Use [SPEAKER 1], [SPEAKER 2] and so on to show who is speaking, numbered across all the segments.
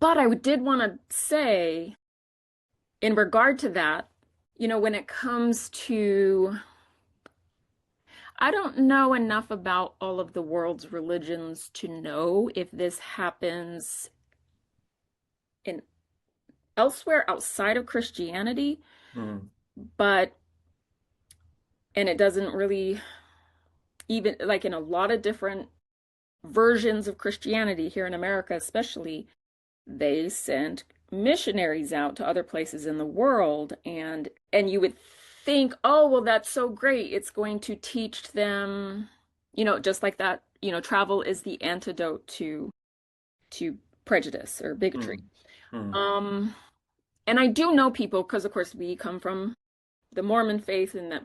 [SPEAKER 1] But I did want to say, in regard to that, when it comes to, I don't know enough about all of the world's religions to know if this happens in elsewhere outside of Christianity,
[SPEAKER 2] Mm.
[SPEAKER 1] but, and it doesn't really, even like in a lot of different versions of Christianity here in America, especially, they sent missionaries out to other places in the world, and you would think, oh, well, that's so great. It's going to teach them, just like that, travel is the antidote to prejudice or bigotry.
[SPEAKER 2] Mm. Mm.
[SPEAKER 1] Um, and I do know people because of course we come from the Mormon faith, and that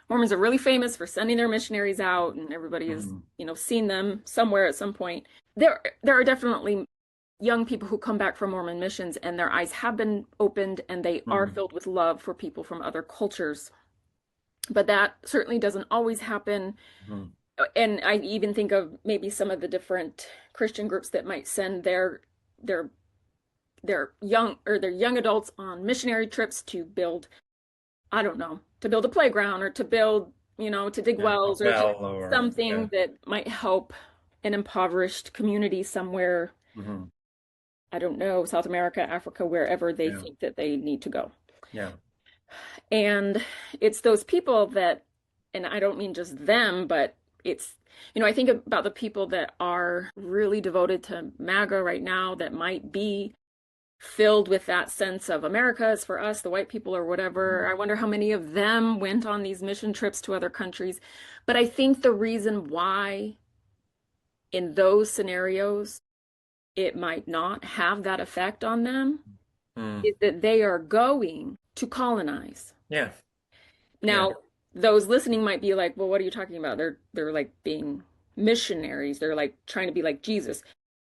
[SPEAKER 1] Mormons are really famous for sending their missionaries out, and everybody has,
[SPEAKER 2] Mm.
[SPEAKER 1] seen them somewhere at some point. There are definitely young people who come back from Mormon missions and their eyes have been opened and they are
[SPEAKER 2] Mm.
[SPEAKER 1] filled with love for people from other cultures. But that certainly doesn't always happen.
[SPEAKER 2] Mm.
[SPEAKER 1] And I even think of maybe some of the different Christian groups that might send their their young adults on missionary trips to build, I don't know, to build a playground or to build, to dig
[SPEAKER 2] Yeah, a
[SPEAKER 1] wells or to
[SPEAKER 2] well or
[SPEAKER 1] something
[SPEAKER 2] yeah.
[SPEAKER 1] that might help an impoverished community somewhere.
[SPEAKER 2] Hmm.
[SPEAKER 1] I don't know, South America, Africa, wherever they
[SPEAKER 2] Yeah.
[SPEAKER 1] think that they need to go.
[SPEAKER 2] Yeah.
[SPEAKER 1] And it's those people that, and I don't mean just them, but it's, I think about the people that are really devoted to MAGA right now that might be filled with that sense of America is for us, the white people or whatever.
[SPEAKER 2] Hmm.
[SPEAKER 1] I wonder how many of them went on these mission trips to other countries. But I think the reason why in those scenarios it might not have that effect on them
[SPEAKER 2] Mm.
[SPEAKER 1] is that they are going to colonize.
[SPEAKER 2] Yeah. Yeah.
[SPEAKER 1] Now, those listening might be like, well, what are you talking about? They're like being missionaries. They're like trying to be like Jesus.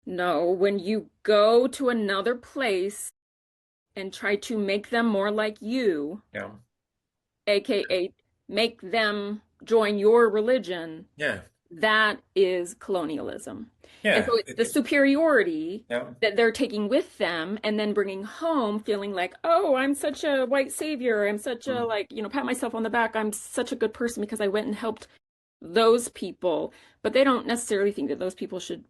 [SPEAKER 1] No, when you go to another place and try to make them more like you,
[SPEAKER 2] Yeah.
[SPEAKER 1] aka make them join your religion,
[SPEAKER 2] Yeah.
[SPEAKER 1] that is colonialism. And
[SPEAKER 2] Yeah.
[SPEAKER 1] so it's the superiority
[SPEAKER 2] Yeah.
[SPEAKER 1] that they're taking with them and then bringing home feeling like, oh, I'm such a white savior. I'm such a,
[SPEAKER 2] Mm.
[SPEAKER 1] like, pat myself on the back. I'm such a good person because I went and helped those people. But they don't necessarily think that those people should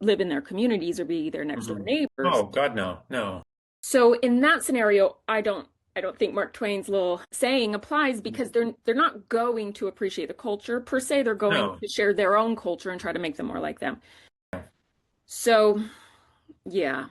[SPEAKER 1] live in their communities or be their next door
[SPEAKER 2] Hmm.
[SPEAKER 1] neighbors.
[SPEAKER 2] Oh God, no, no.
[SPEAKER 1] So in that scenario, I don't think Mark Twain's little saying applies because they're not going to appreciate the culture per se. They're going
[SPEAKER 2] No.
[SPEAKER 1] to share their own culture and try to make them more like them. So, yeah.